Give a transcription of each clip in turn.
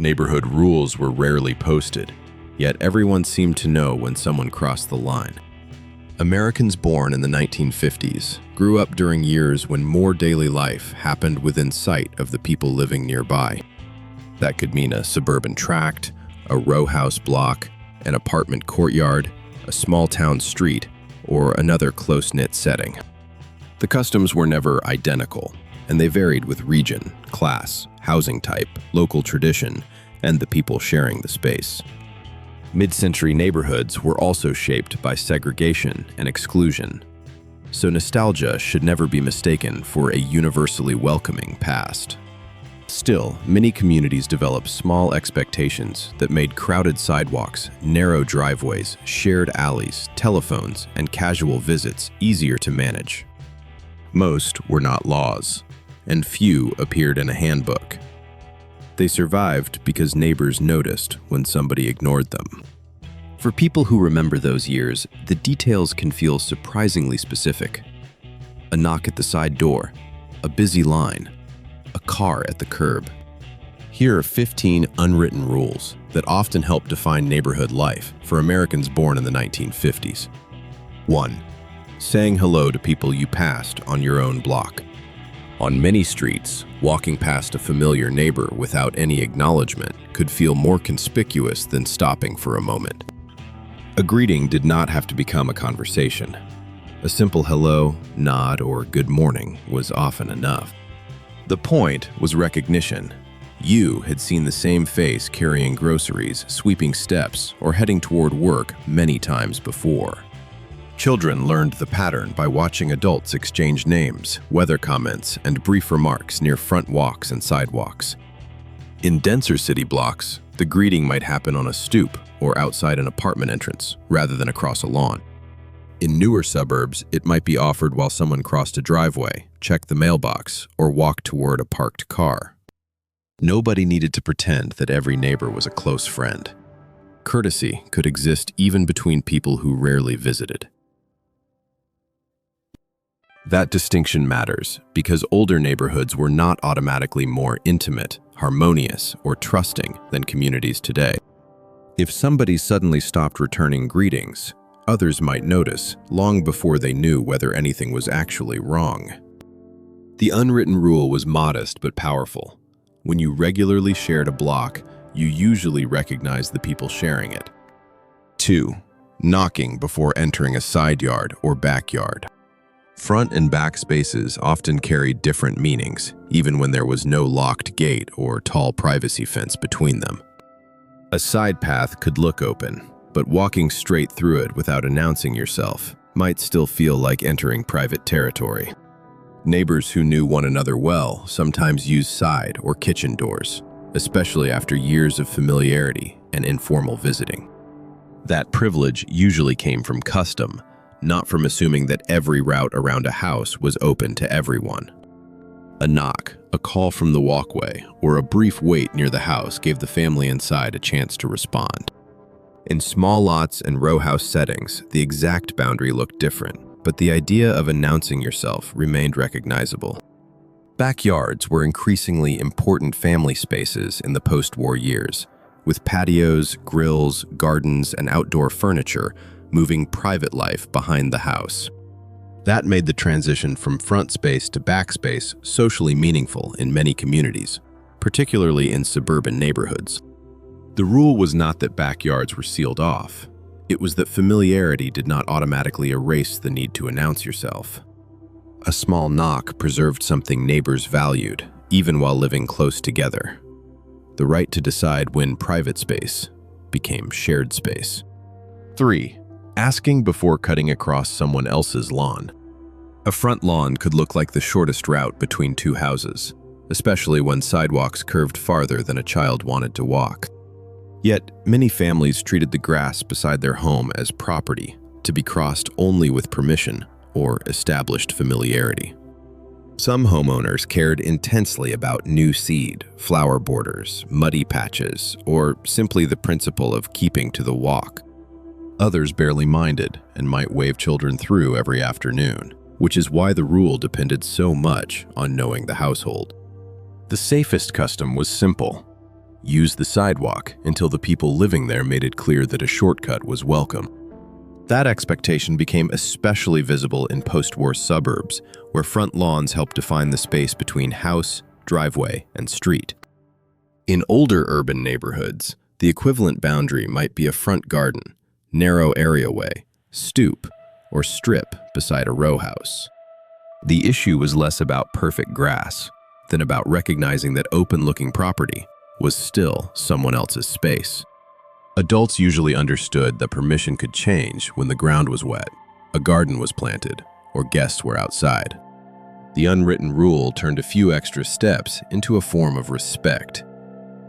Neighborhood rules were rarely posted, yet everyone seemed to know when someone crossed the line. Americans born in the 1950s grew up during years when more daily life happened within sight of the people living nearby. That could mean a suburban tract, a row house block, an apartment courtyard, a small town street, or another close-knit setting. The customs were never identical, and they varied with region, class, housing type, local tradition, and the people sharing the space. Mid-century neighborhoods were also shaped by segregation and exclusion, so nostalgia should never be mistaken for a universally welcoming past. Still, many communities developed small expectations that made crowded sidewalks, narrow driveways, shared alleys, telephones, and casual visits easier to manage. Most were not laws, and few appeared in a handbook. They survived because neighbors noticed when somebody ignored them. For people who remember those years, the details can feel surprisingly specific. A knock at the side door, a busy line, a car at the curb. Here are 15 unwritten rules that often help define neighborhood life for Americans born in the 1950s. 1. Saying hello to people you passed on your own block. On many streets, walking past a familiar neighbor without any acknowledgement could feel more conspicuous than stopping for a moment. A greeting did not have to become a conversation. A simple hello, nod, or good morning was often enough. The point was recognition. You had seen the same face carrying groceries, sweeping steps, or heading toward work many times before. Children learned the pattern by watching adults exchange names, weather comments, and brief remarks near front walks and sidewalks. In denser city blocks, the greeting might happen on a stoop or outside an apartment entrance, rather than across a lawn. In newer suburbs, it might be offered while someone crossed a driveway, checked the mailbox, or walked toward a parked car. Nobody needed to pretend that every neighbor was a close friend. Courtesy could exist even between people who rarely visited. That distinction matters because older neighborhoods were not automatically more intimate, harmonious, or trusting than communities today. If somebody suddenly stopped returning greetings, others might notice long before they knew whether anything was actually wrong. The unwritten rule was modest but powerful. When you regularly shared a block, you usually recognized the people sharing it. 2. Knocking before entering a side yard or backyard. Front and back spaces often carried different meanings, even when there was no locked gate or tall privacy fence between them. A side path could look open, but walking straight through it without announcing yourself might still feel like entering private territory. Neighbors who knew one another well sometimes used side or kitchen doors, especially after years of familiarity and informal visiting. That privilege usually came from custom, not from assuming that every route around a house was open to everyone. A knock, a call from the walkway, or a brief wait near the house gave the family inside a chance to respond. In small lots and row house settings, the exact boundary looked different, but the idea of announcing yourself remained recognizable. Backyards were increasingly important family spaces in the post-war years, with patios, grills, gardens, and outdoor furniture moving private life behind the house. That made the transition from front space to back space socially meaningful in many communities, particularly in suburban neighborhoods. The rule was not that backyards were sealed off. It was that familiarity did not automatically erase the need to announce yourself. A small knock preserved something neighbors valued, even while living close together: the right to decide when private space became shared space. 3. Asking before cutting across someone else's lawn. A front lawn could look like the shortest route between two houses, especially when sidewalks curved farther than a child wanted to walk. Yet, many families treated the grass beside their home as property, to be crossed only with permission or established familiarity. Some homeowners cared intensely about new seed, flower borders, muddy patches, or simply the principle of keeping to the walk. Others barely minded and might wave children through every afternoon, which is why the rule depended so much on knowing the household. The safest custom was simple: use the sidewalk until the people living there made it clear that a shortcut was welcome. That expectation became especially visible in post-war suburbs, where front lawns helped define the space between house, driveway, and street. In older urban neighborhoods, the equivalent boundary might be a front garden, narrow areaway, stoop, or strip beside a row house. The issue was less about perfect grass than about recognizing that open-looking property was still someone else's space. Adults usually understood that permission could change when the ground was wet, a garden was planted, or guests were outside. The unwritten rule turned a few extra steps into a form of respect.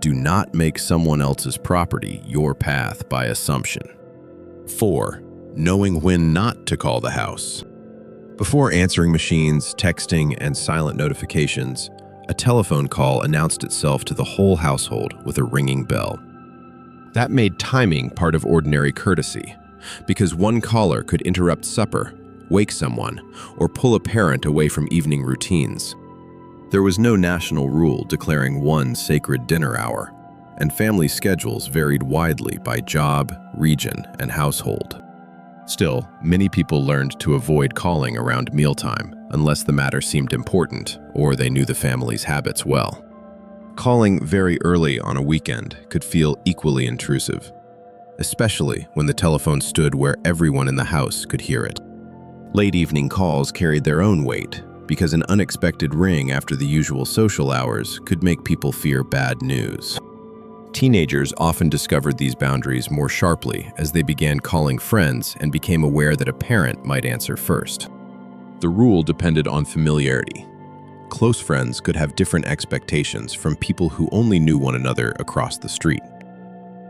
Do not make someone else's property your path by assumption. 4. Knowing when not to call the house. Before answering machines, texting, and silent notifications, a telephone call announced itself to the whole household with a ringing bell. That made timing part of ordinary courtesy, because one caller could interrupt supper, wake someone, or pull a parent away from evening routines. There was no national rule declaring one sacred dinner hour, and family schedules varied widely by job, region, and household. Still, many people learned to avoid calling around mealtime unless the matter seemed important or they knew the family's habits well. Calling very early on a weekend could feel equally intrusive, especially when the telephone stood where everyone in the house could hear it. Late evening calls carried their own weight because an unexpected ring after the usual social hours could make people fear bad news. Teenagers often discovered these boundaries more sharply as they began calling friends and became aware that a parent might answer first. The rule depended on familiarity. Close friends could have different expectations from people who only knew one another across the street.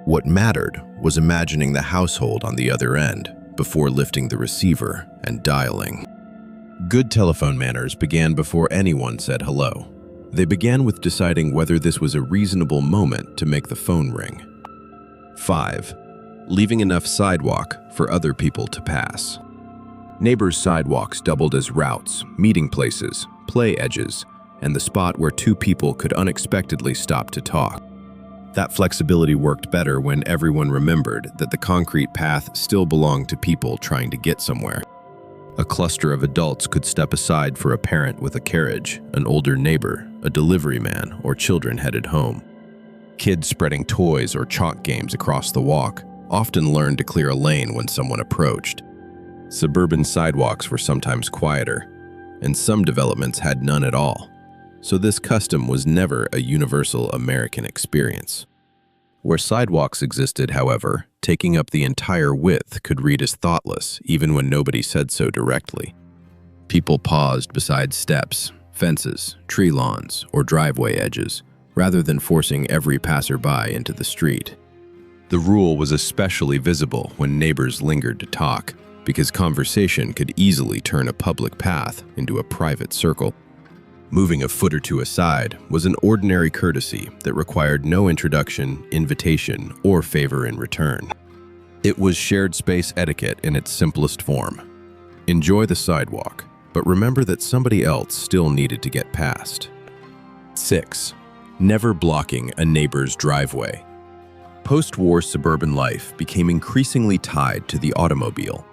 What mattered was imagining the household on the other end before lifting the receiver and dialing. Good telephone manners began before anyone said hello. They began with deciding whether this was a reasonable moment to make the phone ring. 5. Leaving enough sidewalk for other people to pass. Neighbors' sidewalks doubled as routes, meeting places, play edges, and the spot where two people could unexpectedly stop to talk. That flexibility worked better when everyone remembered that the concrete path still belonged to people trying to get somewhere. A cluster of adults could step aside for a parent with a carriage, an older neighbor, a delivery man, or children headed home. Kids spreading toys or chalk games across the walk often learned to clear a lane when someone approached. Suburban sidewalks were sometimes quieter, and some developments had none at all, so this custom was never a universal American experience. Where sidewalks existed, however, taking up the entire width could read as thoughtless even when nobody said so directly. People paused beside steps, fences, tree lawns, or driveway edges, rather than forcing every passerby into the street. The rule was especially visible when neighbors lingered to talk, because conversation could easily turn a public path into a private circle. Moving a foot or two aside was an ordinary courtesy that required no introduction, invitation, or favor in return. It was shared space etiquette in its simplest form. Enjoy the sidewalk, but remember that somebody else still needed to get past. 6. Never blocking a neighbor's driveway. Post-war suburban life became increasingly tied to the automobile,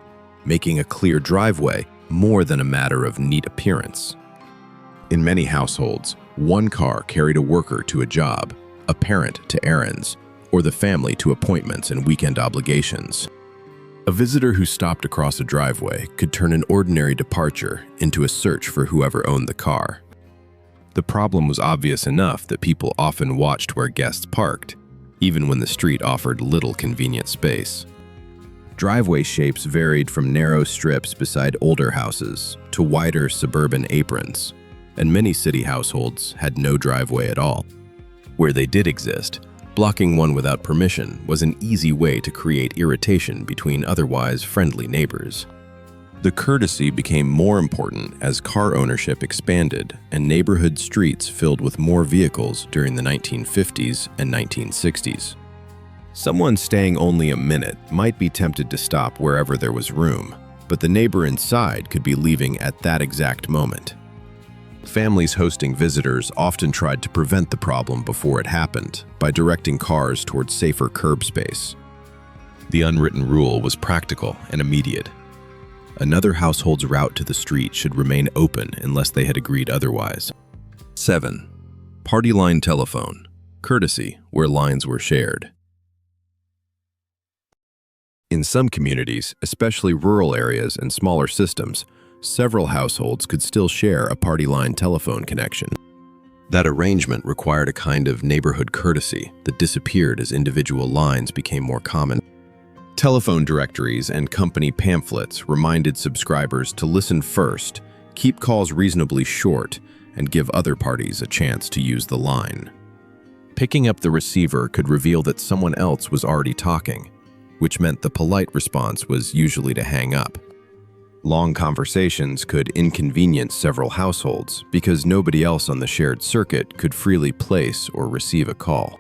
making a clear driveway more than a matter of neat appearance. In many households, one car carried a worker to a job, a parent to errands, or the family to appointments and weekend obligations. A visitor who stopped across a driveway could turn an ordinary departure into a search for whoever owned the car. The problem was obvious enough that people often watched where guests parked, even when the street offered little convenient space. Driveway shapes varied from narrow strips beside older houses to wider suburban aprons, and many city households had no driveway at all. Where they did exist, blocking one without permission was an easy way to create irritation between otherwise friendly neighbors. The courtesy became more important as car ownership expanded and neighborhood streets filled with more vehicles during the 1950s and 1960s. Someone staying only a minute might be tempted to stop wherever there was room, but the neighbor inside could be leaving at that exact moment. Families hosting visitors often tried to prevent the problem before it happened by directing cars towards safer curb space. The unwritten rule was practical and immediate. Another household's route to the street should remain open unless they had agreed otherwise. 7. Party line telephone. Courtesy where lines were shared. In some communities, especially rural areas and smaller systems, several households could still share a party line telephone connection. That arrangement required a kind of neighborhood courtesy that disappeared as individual lines became more common. Telephone directories and company pamphlets reminded subscribers to listen first, keep calls reasonably short, and give other parties a chance to use the line. Picking up the receiver could reveal that someone else was already talking, which meant the polite response was usually to hang up. Long conversations could inconvenience several households because nobody else on the shared circuit could freely place or receive a call.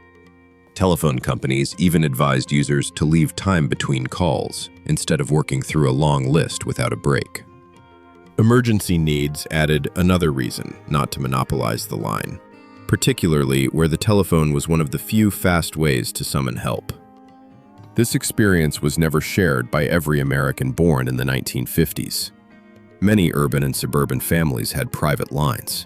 Telephone companies even advised users to leave time between calls instead of working through a long list without a break. Emergency needs added another reason not to monopolize the line, particularly where the telephone was one of the few fast ways to summon help. This experience was never shared by every American born in the 1950s. Many urban and suburban families had private lines.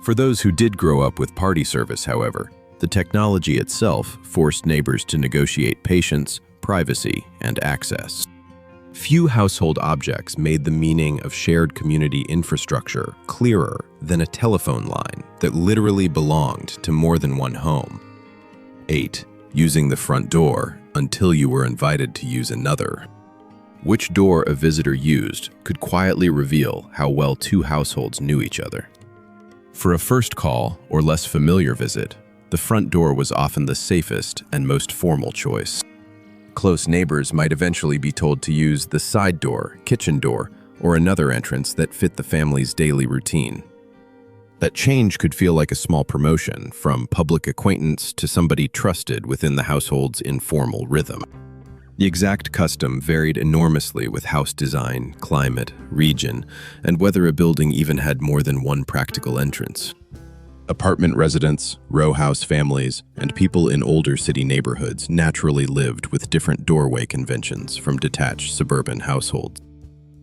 For those who did grow up with party service, however, the technology itself forced neighbors to negotiate patience, privacy, and access. Few household objects made the meaning of shared community infrastructure clearer than a telephone line that literally belonged to more than one home. 8. Using the front door until you were invited to use another. Which door a visitor used could quietly reveal how well two households knew each other. For a first call or less familiar visit, the front door was often the safest and most formal choice. Close neighbors might eventually be told to use the side door, kitchen door, or another entrance that fit the family's daily routine. That change could feel like a small promotion, from public acquaintance to somebody trusted within the household's informal rhythm. The exact custom varied enormously with house design, climate, region, and whether a building even had more than one practical entrance. Apartment residents, row house families, and people in older city neighborhoods naturally lived with different doorway conventions from detached suburban households.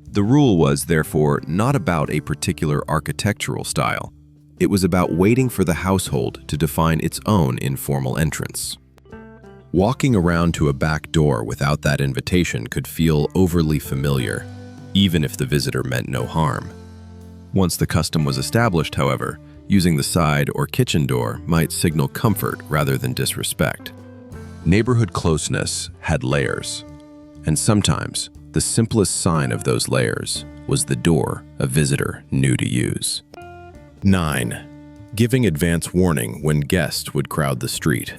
The rule was, therefore, not about a particular architectural style. It was about waiting for the household to define its own informal entrance. Walking around to a back door without that invitation could feel overly familiar, even if the visitor meant no harm. Once the custom was established, however, using the side or kitchen door might signal comfort rather than disrespect. Neighborhood closeness had layers, and sometimes the simplest sign of those layers was the door a visitor knew to use. 9. Giving advance warning when guests would crowd the street.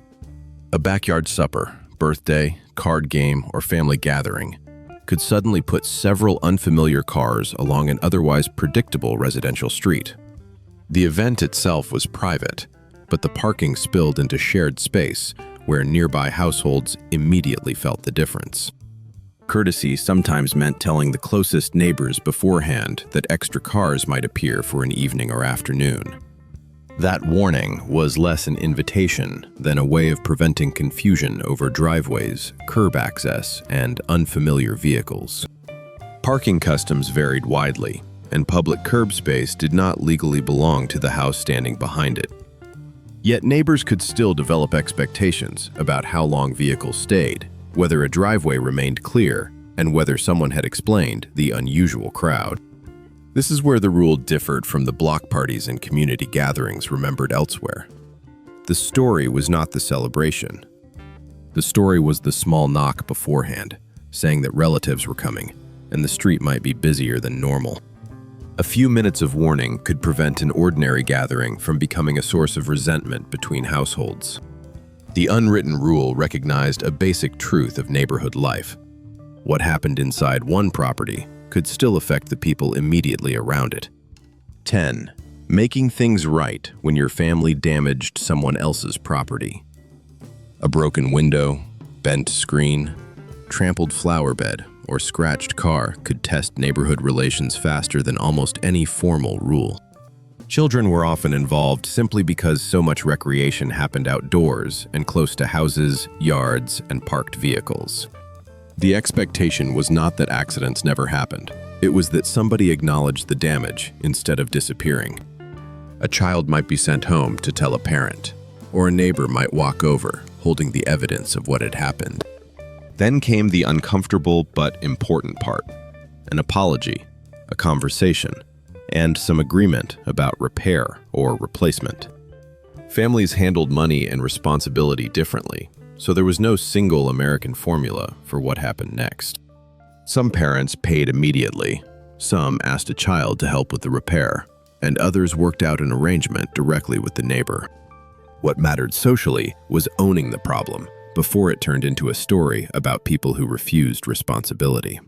A backyard supper, birthday, card game, or family gathering could suddenly put several unfamiliar cars along an otherwise predictable residential street. The event itself was private, but the parking spilled into shared space where nearby households immediately felt the difference. Courtesy sometimes meant telling the closest neighbors beforehand that extra cars might appear for an evening or afternoon. That warning was less an invitation than a way of preventing confusion over driveways, curb access, and unfamiliar vehicles. Parking customs varied widely, and public curb space did not legally belong to the house standing behind it. Yet neighbors could still develop expectations about how long vehicles stayed, whether a driveway remained clear, and whether someone had explained the unusual crowd. This is where the rule differed from the block parties and community gatherings remembered elsewhere. The story was not the celebration. The story was the small knock beforehand, saying that relatives were coming, and the street might be busier than normal. A few minutes of warning could prevent an ordinary gathering from becoming a source of resentment between households. The unwritten rule recognized a basic truth of neighborhood life. What happened inside one property could still affect the people immediately around it. 10. Making things right when your family damaged someone else's property. A broken window, bent screen, trampled flower bed, or scratched car could test neighborhood relations faster than almost any formal rule. Children were often involved simply because so much recreation happened outdoors and close to houses, yards, and parked vehicles. The expectation was not that accidents never happened. It was that somebody acknowledged the damage instead of disappearing. A child might be sent home to tell a parent, or a neighbor might walk over, holding the evidence of what had happened. Then came the uncomfortable but important part: an apology, a conversation, and some agreement about repair or replacement. Families handled money and responsibility differently, so there was no single American formula for what happened next. Some parents paid immediately, some asked a child to help with the repair, and others worked out an arrangement directly with the neighbor. What mattered socially was owning the problem before it turned into a story about people who refused responsibility.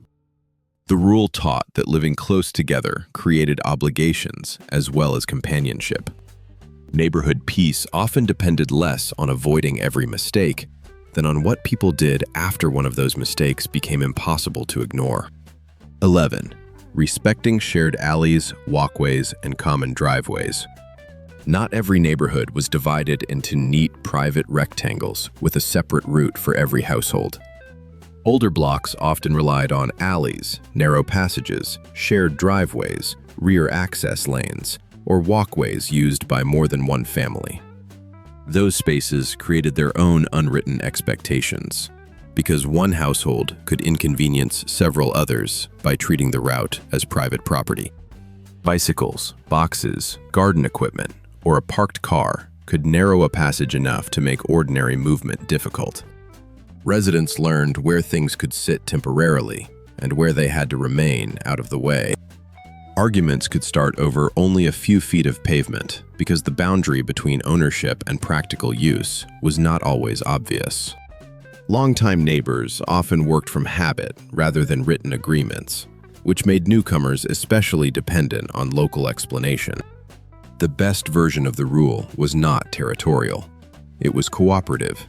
The rule taught that living close together created obligations as well as companionship. Neighborhood peace often depended less on avoiding every mistake than on what people did after one of those mistakes became impossible to ignore. 11. Respecting shared alleys, walkways, and common driveways. Not every neighborhood was divided into neat private rectangles with a separate route for every household. Older blocks often relied on alleys, narrow passages, shared driveways, rear access lanes, or walkways used by more than one family. Those spaces created their own unwritten expectations, because one household could inconvenience several others by treating the route as private property. Bicycles, boxes, garden equipment, or a parked car could narrow a passage enough to make ordinary movement difficult. Residents learned where things could sit temporarily and where they had to remain out of the way. Arguments could start over only a few feet of pavement because the boundary between ownership and practical use was not always obvious. Longtime neighbors often worked from habit rather than written agreements, which made newcomers especially dependent on local explanation. The best version of the rule was not territorial. It was cooperative.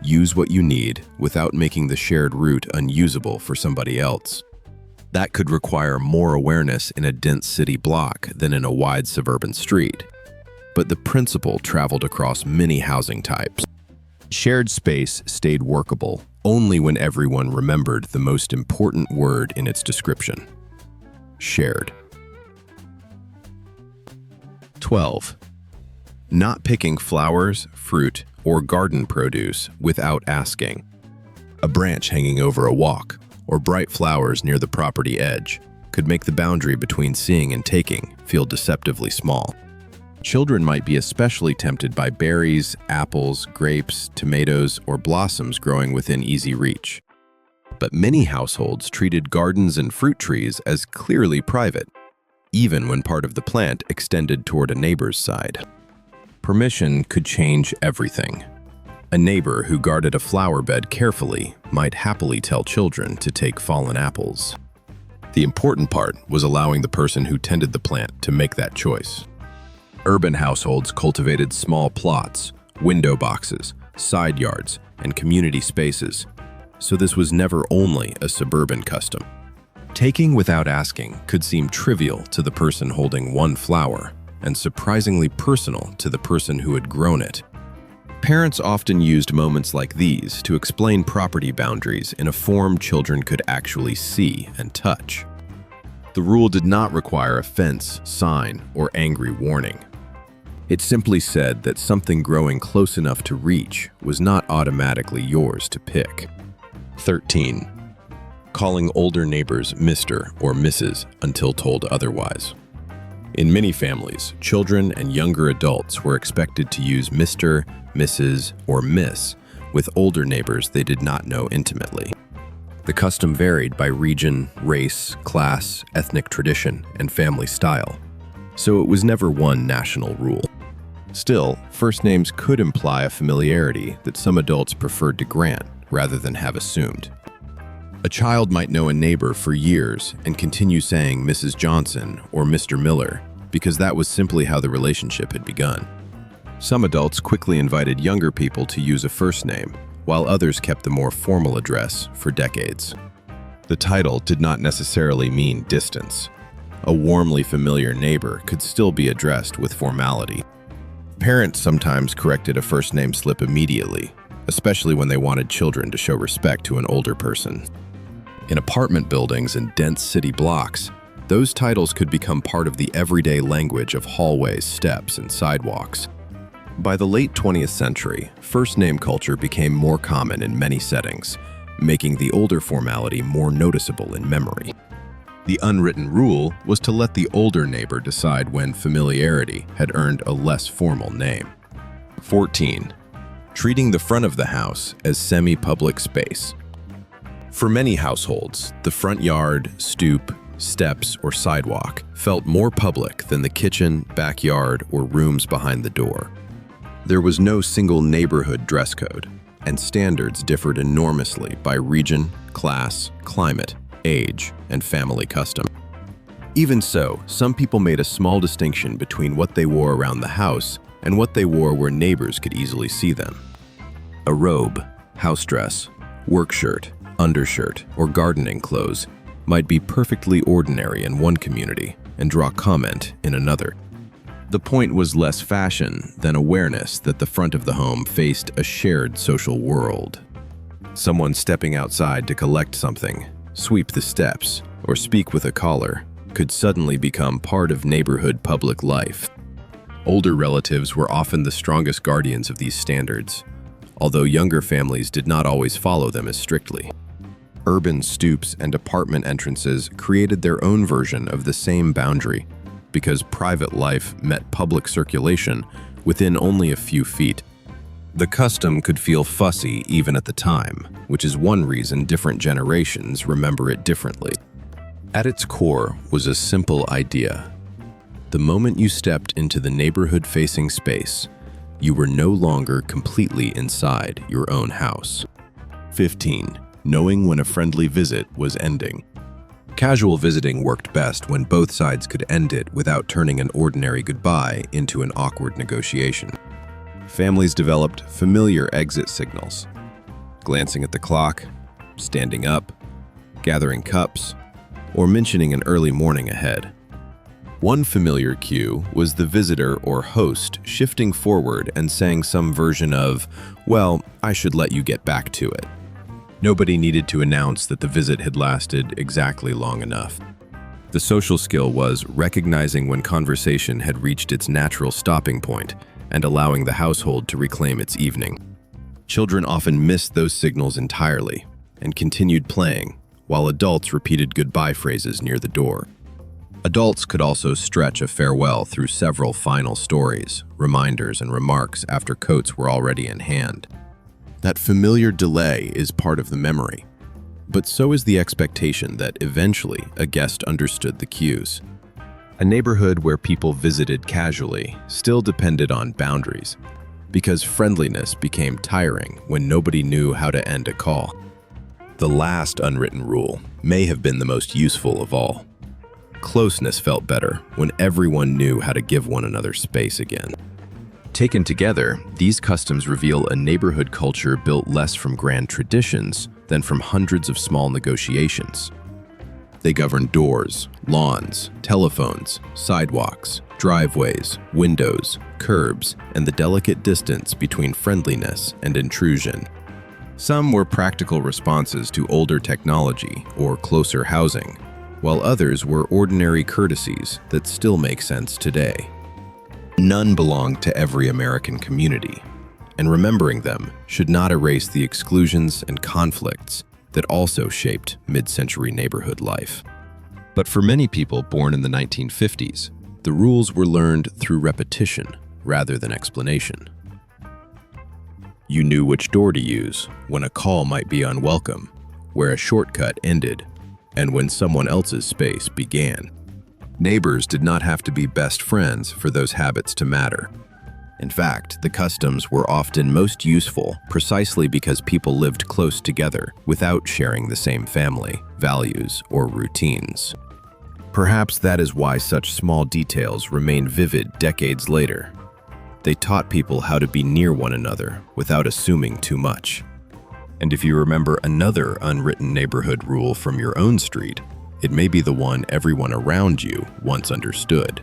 Use what you need without making the shared route unusable for somebody else. That could require more awareness in a dense city block than in a wide suburban street. But the principle traveled across many housing types. Shared space stayed workable only when everyone remembered the most important word in its description: shared. 12. Not picking flowers, fruit, or garden produce without asking. A branch hanging over a walk, or bright flowers near the property edge, could make the boundary between seeing and taking feel deceptively small. Children might be especially tempted by berries, apples, grapes, tomatoes, or blossoms growing within easy reach. But many households treated gardens and fruit trees as clearly private, even when part of the plant extended toward a neighbor's side. Permission could change everything. A neighbor who guarded a flower bed carefully might happily tell children to take fallen apples. The important part was allowing the person who tended the plant to make that choice. Urban households cultivated small plots, window boxes, side yards, and community spaces, so this was never only a suburban custom. Taking without asking could seem trivial to the person holding one flower, and surprisingly personal to the person who had grown it. Parents often used moments like these to explain property boundaries in a form children could actually see and touch. The rule did not require a fence, sign, or angry warning. It simply said that something growing close enough to reach was not automatically yours to pick. 13. Calling older neighbors Mr. or Mrs. until told otherwise. In many families, children and younger adults were expected to use Mr., Mrs., or Miss with older neighbors they did not know intimately. The custom varied by region, race, class, ethnic tradition, and family style, so it was never one national rule. Still, first names could imply a familiarity that some adults preferred to grant rather than have assumed. A child might know a neighbor for years and continue saying Mrs. Johnson or Mr. Miller because that was simply how the relationship had begun. Some adults quickly invited younger people to use a first name, while others kept the more formal address for decades. The title did not necessarily mean distance. a warmly familiar neighbor could still be addressed with formality. Parents sometimes corrected a first name slip immediately, especially when they wanted children to show respect to an older person. In apartment buildings and dense city blocks, those titles could become part of the everyday language of hallways, steps, and sidewalks. By the late 20th century, first name culture became more common in many settings, making the older formality more noticeable in memory. The unwritten rule was to let the older neighbor decide when familiarity had earned a less formal name. 14. Treating the front of the house as semi-public space. For many households, the front yard, stoop, steps, or sidewalk felt more public than the kitchen, backyard, or rooms behind the door. There was no single neighborhood dress code, and standards differed enormously by region, class, climate, age, and family custom. Even so, some people made a small distinction between what they wore around the house and what they wore where neighbors could easily see them. A robe, house dress, work shirt, undershirt, or gardening clothes might be perfectly ordinary in one community and draw comment in another. The point was less fashion than awareness that the front of the home faced a shared social world. Someone stepping outside to collect something, sweep the steps, or speak with a caller could suddenly become part of neighborhood public life. Older relatives were often the strongest guardians of these standards, although younger families did not always follow them as strictly. Urban stoops and apartment entrances created their own version of the same boundary, because private life met public circulation within only a few feet. The custom could feel fussy even at the time, which is one reason different generations remember it differently. At its core was a simple idea. The moment you stepped into the neighborhood-facing space, you were no longer completely inside your own house. 15. Knowing when a friendly visit was ending. Casual visiting worked best when both sides could end it without turning an ordinary goodbye into an awkward negotiation. Families developed familiar exit signals, glancing at the clock, standing up, gathering cups, or mentioning an early morning ahead. One familiar cue was the visitor or host shifting forward and saying some version of, "Well, I should let you get back to it." Nobody needed to announce that the visit had lasted exactly long enough. The social skill was recognizing when conversation had reached its natural stopping point and allowing the household to reclaim its evening. Children often missed those signals entirely and continued playing, while adults repeated goodbye phrases near the door. Adults could also stretch a farewell through several final stories, reminders, and remarks after coats were already in hand. That familiar delay is part of the memory, but so is the expectation that eventually a guest understood the cues. A neighborhood where people visited casually still depended on boundaries, because friendliness became tiring when nobody knew how to end a call. The last unwritten rule may have been the most useful of all. Closeness felt better when everyone knew how to give one another space again. Taken together, these customs reveal a neighborhood culture built less from grand traditions than from hundreds of small negotiations. They govern doors, lawns, telephones, sidewalks, driveways, windows, curbs, and the delicate distance between friendliness and intrusion. Some were practical responses to older technology or closer housing, while others were ordinary courtesies that still make sense today. None belonged to every American community, and remembering them should not erase the exclusions and conflicts that also shaped mid-century neighborhood life. But for many people born in the 1950s, the rules were learned through repetition rather than explanation. You knew which door to use when a call might be unwelcome, where a shortcut ended, and when someone else's space began. Neighbors did not have to be best friends for those habits to matter. In fact, the customs were often most useful precisely because people lived close together without sharing the same family, values, or routines. Perhaps that is why such small details remain vivid decades later. They taught people how to be near one another without assuming too much. And if you remember another unwritten neighborhood rule from your own street, It may be the one everyone around you once understood.